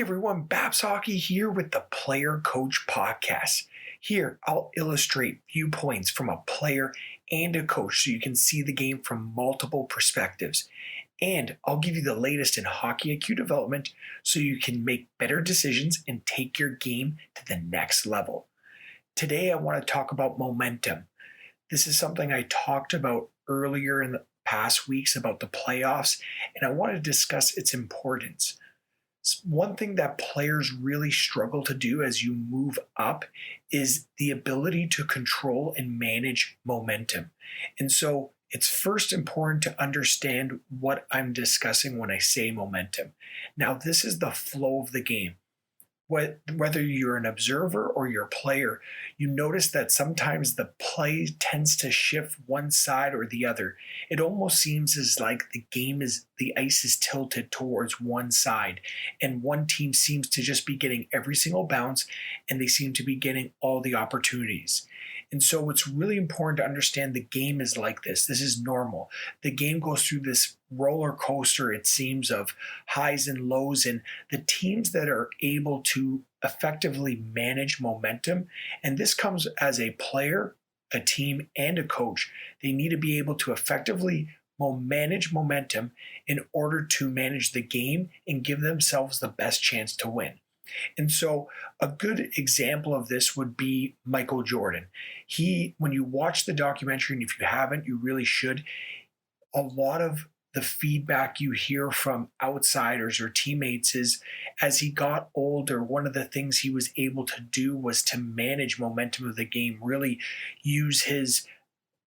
Everyone, Babs Hockey here with the Player Coach Podcast. Here, I'll illustrate viewpoints from a player and a coach so you can see the game from multiple perspectives. And I'll give you the latest in hockey IQ development so you can make better decisions and take your game to the next level. Today, I want to talk about momentum. This is something I talked about earlier in the past weeks about the playoffs, and I want to discuss its importance. One thing that players really struggle to do as you move up is the ability to control and manage momentum. And so it's first important to understand what I'm discussing when I say momentum. Now, this is the flow of the game. Whether you're an observer or you're a player, you notice that sometimes the play tends to shift one side or the other. It almost seems as like the ice is tilted towards one side, and one team seems to just be getting every single bounce, and they seem to be getting all the opportunities. And so it's really important to understand the game is like this. This is normal. The game goes through this roller coaster, it seems, of highs and lows. And the teams that are able to effectively manage momentum, and this comes as a player, a team, and a coach, they need to be able to effectively manage momentum in order to manage the game and give themselves the best chance to win. And so a good example of this would be Michael Jordan. When you watch the documentary, and if you haven't, you really should, a lot of the feedback you hear from outsiders or teammates is as he got older, one of the things he was able to do was to manage momentum of the game, really use his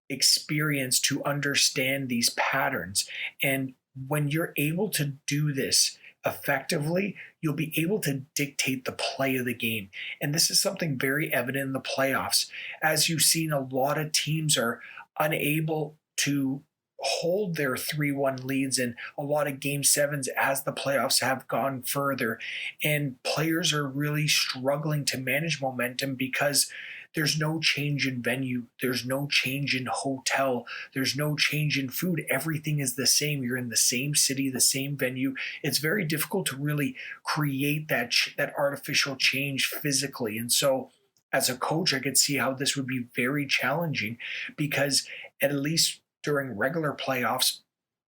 experience to understand these patterns. And when you're able to do this effectively, you'll be able to dictate the play of the game. And this is something very evident in the playoffs. As you've seen, a lot of teams are unable to hold their 3-1 leads in a lot of game sevens as the playoffs have gone further. And players are really struggling to manage momentum because there's no change in venue. There's no change in hotel. There's no change in food. Everything is the same. You're in the same city, the same venue. It's very difficult to really create that artificial change physically. And so as a coach, I could see how this would be very challenging because at least during regular playoffs,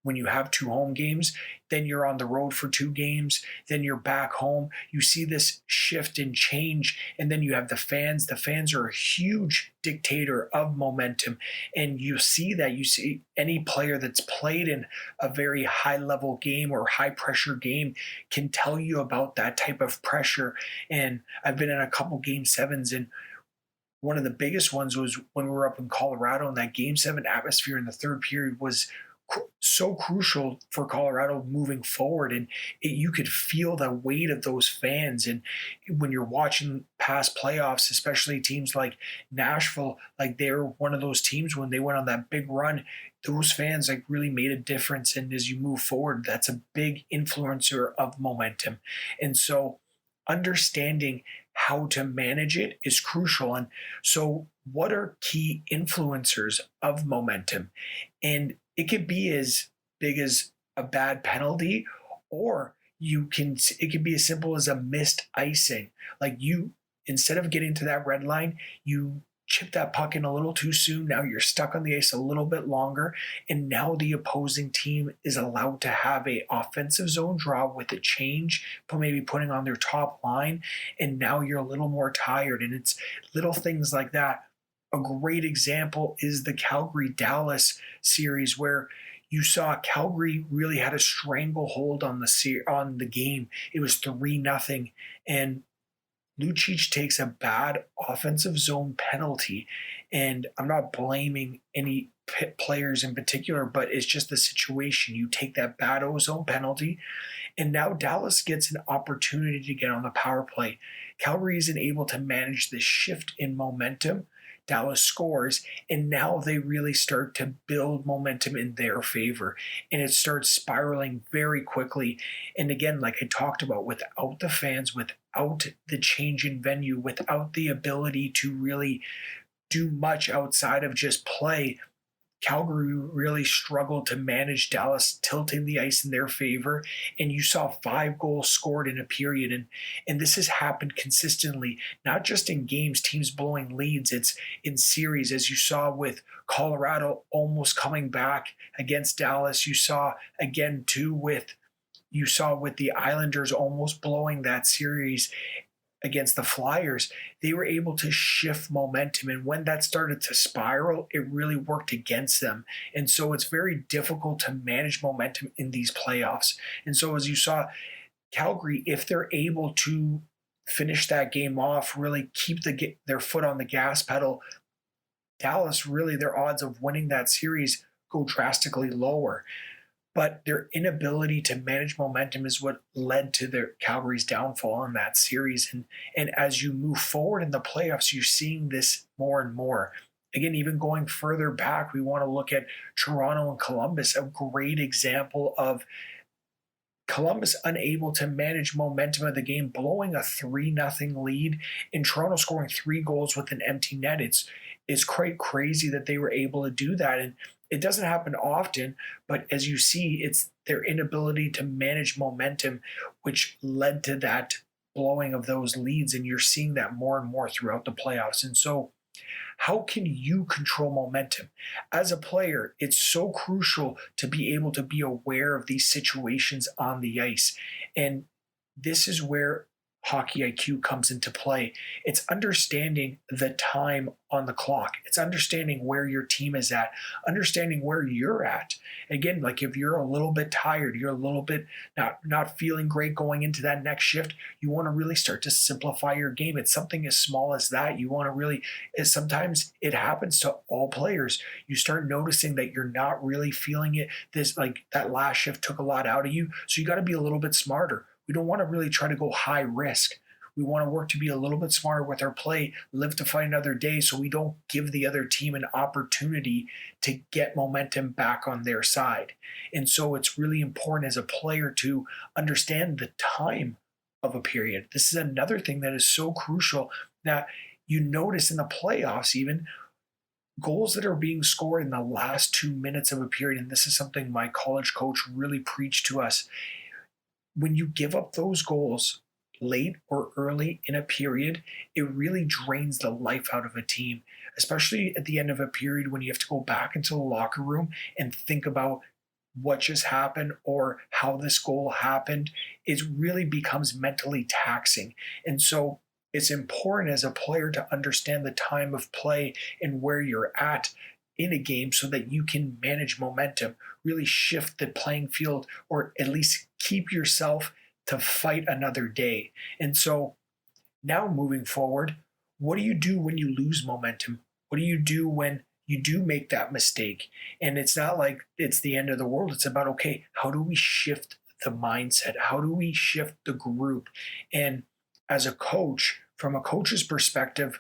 when you have 2 home games, then you're on the road for 2 games, then you're back home. You see this shift and change, and then you have the fans. The fans are a huge dictator of momentum, and you see that. You see any player that's played in a very high-level game or high-pressure game can tell you about that type of pressure. And I've been in a couple game sevens, and one of the biggest ones was when we were up in Colorado, and that game 7 atmosphere in the third period was so crucial for Colorado moving forward, and you could feel the weight of those fans. And when you're watching past playoffs, especially teams like Nashville, like they're one of those teams when they went on that big run, those fans like really made a difference. And as you move forward, that's a big influencer of momentum. And so understanding how to manage it is crucial. And so what are key influencers of momentum? And it could be as big as a bad penalty, or it could be as simple as a missed icing. Like instead of getting to that red line, you chip that puck in a little too soon. Now you're stuck on the ice a little bit longer, and now the opposing team is allowed to have a offensive zone draw with a change, maybe putting on their top line, and now you're a little more tired. And it's little things like that. A great example is the Calgary-Dallas series, where you saw Calgary really had a stranglehold on the game. It was 3-0, and Lucic takes a bad offensive zone penalty, and I'm not blaming any players in particular, but it's just the situation. You take that bad zone penalty, and now Dallas gets an opportunity to get on the power play. Calgary isn't able to manage this shift in momentum. Dallas scores, and now they really start to build momentum in their favor, and it starts spiraling very quickly. And again, like I talked about, without the fans, without the change in venue, without the ability to really do much outside of just play, Calgary really struggled to manage Dallas tilting the ice in their favor, and you saw 5 goals scored in a period. And this has happened consistently, not just in games, teams blowing leads, it's in series, as you saw with Colorado almost coming back against Dallas. You saw with the Islanders almost blowing that series against the Flyers. They were able to shift momentum. And when that started to spiral, it really worked against them. And so it's very difficult to manage momentum in these playoffs. And so, as you saw, Calgary, if they're able to finish that game off, really keep their foot on the gas pedal, Dallas, really, their odds of winning that series go drastically lower. But their inability to manage momentum is what led to their Calgary's downfall in that series. And as you move forward in the playoffs, you're seeing this more and more. Again, even going further back, we want to look at Toronto and Columbus, a great example of Columbus unable to manage momentum of the game, blowing a 3-0 lead, and Toronto scoring 3 goals with an empty net. It's quite crazy that they were able to do that. And it doesn't happen often, but as you see, it's their inability to manage momentum, which led to that blowing of those leads. And you're seeing that more and more throughout the playoffs. And so, how can you control momentum? As a player, it's so crucial to be able to be aware of these situations on the ice. And this is where hockey IQ comes into play. It's understanding the time on the clock. It's understanding where your team is at, understanding where you're at. Again, like if you're a little bit tired, you're a little bit not feeling great going into that next shift, you want to really start to simplify your game. It's something as small as that. You want to really, sometimes it happens to all players. You start noticing that you're not really feeling it. This, like that last shift took a lot out of you. So you got to be a little bit smarter. We don't want to really try to go high risk. We want to work to be a little bit smarter with our play, live to fight another day, so we don't give the other team an opportunity to get momentum back on their side. And so it's really important as a player to understand the time of a period. This is another thing that is so crucial that you notice in the playoffs, even goals that are being scored in the last 2 minutes of a period. And this is something my college coach really preached to us. When you give up those goals late or early in a period, it really drains the life out of a team, especially at the end of a period when you have to go back into the locker room and think about what just happened or how this goal happened. It really becomes mentally taxing. And so it's important as a player to understand the time of play and where you're at in a game so that you can manage momentum, really shift the playing field, or at least keep yourself to fight another day. And so now moving forward, what do you do when you lose momentum? What do you do when you do make that mistake? And it's not like it's the end of the world. It's about, okay, how do we shift the mindset? How do we shift the group? And as a coach, from a coach's perspective,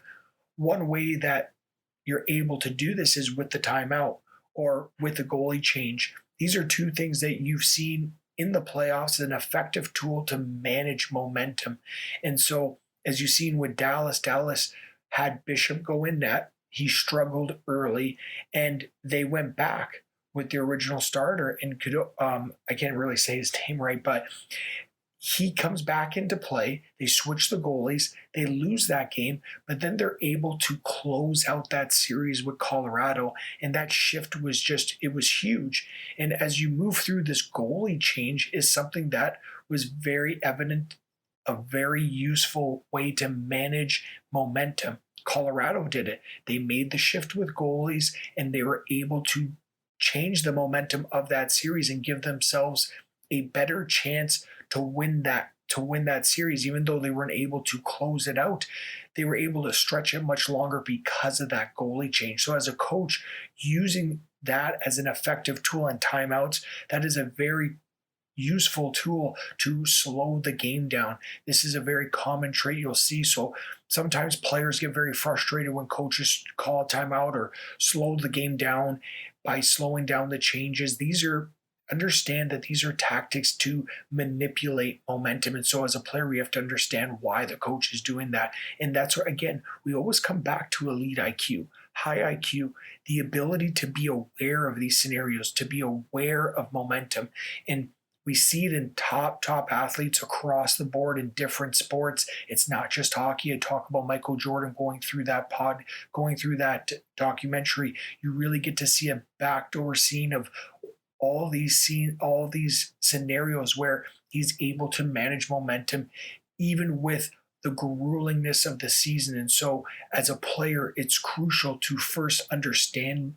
one way that you're able to do this is with the timeout or with the goalie change. These are two things that you've seen in the playoffs, an effective tool to manage momentum. And so, as you've seen with Dallas, Dallas had Bishop go in net. He struggled early, and they went back with the original starter. And could I can't really say his name right, but he comes back into play. They switch the goalies. They lose that game, but then they're able to close out that series with Colorado. And that shift was it was huge. And as you move through, this goalie change is something that was very evident, a very useful way to manage momentum. Colorado did it. They made the shift with goalies, and they were able to change the momentum of that series and give themselves a better chance to win that series. Even though they weren't able to close it out, they were able to stretch it much longer because of that goalie change. So as a coach, using that as an effective tool in timeouts, that is a very useful tool to slow the game down. This is a very common trait you'll see. So sometimes players get very frustrated when coaches call a timeout or slow the game down by slowing down the changes. Understand that these are tactics to manipulate momentum. And so as a player, we have to understand why the coach is doing that. And that's where, again, we always come back to elite IQ, high IQ. the ability to be aware of these scenarios, to be aware of momentum. And we see it in top athletes across the board in different sports. It's not just hockey. I talk about Michael Jordan going through that documentary. You really get to see a backdoor scene of all these scenarios where he's able to manage momentum, even with the gruelingness of the season. And so, as a player, it's crucial to first understand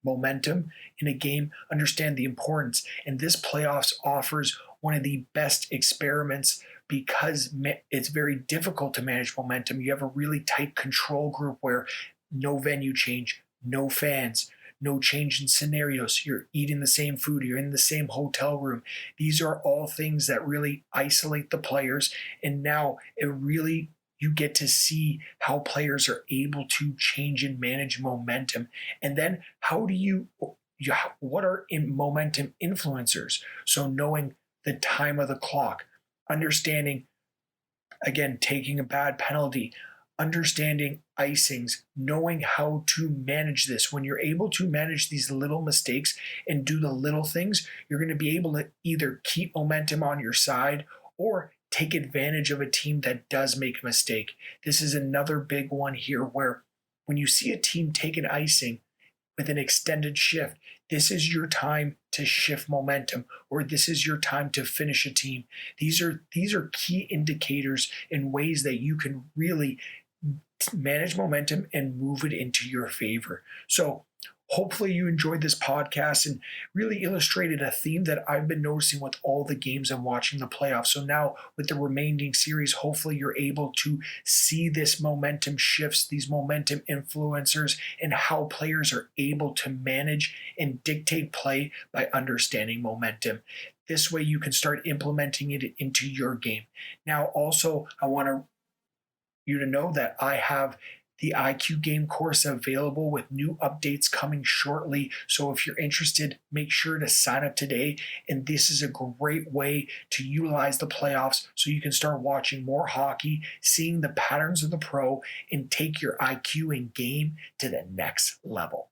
momentum in a game, understand the importance. And this playoffs offers one of the best experiments because it's very difficult to manage momentum. You have a really tight control group where no venue change, no fans, no change in scenarios. You're eating the same food. You're in the same hotel room. These are all things that really isolate the players. And now you get to see how players are able to change and manage momentum. And then what are momentum influencers? So knowing the time of the clock, understanding, again, taking a bad penalty, understanding icings, knowing how to manage this. When you're able to manage these little mistakes and do the little things, you're going to be able to either keep momentum on your side or take advantage of a team that does make a mistake. This is another big one here where when you see a team take an icing with an extended shift, this is your time to shift momentum, or this is your time to finish a team. These are key indicators and ways that you can really manage momentum and move it into your favor. So hopefully you enjoyed this podcast and really illustrated a theme that I've been noticing with all the games I'm watching the playoffs. So now with the remaining series, hopefully you're able to see this momentum shifts, these momentum influencers, and how players are able to manage and dictate play by understanding momentum. This way you can start implementing it into your game. Now also, I want you to know that I have the IQ Game course available with new updates coming shortly. So if you're interested, make sure to sign up today. And this is a great way to utilize the playoffs so you can start watching more hockey, seeing the patterns of the pro, and take your IQ and game to the next level.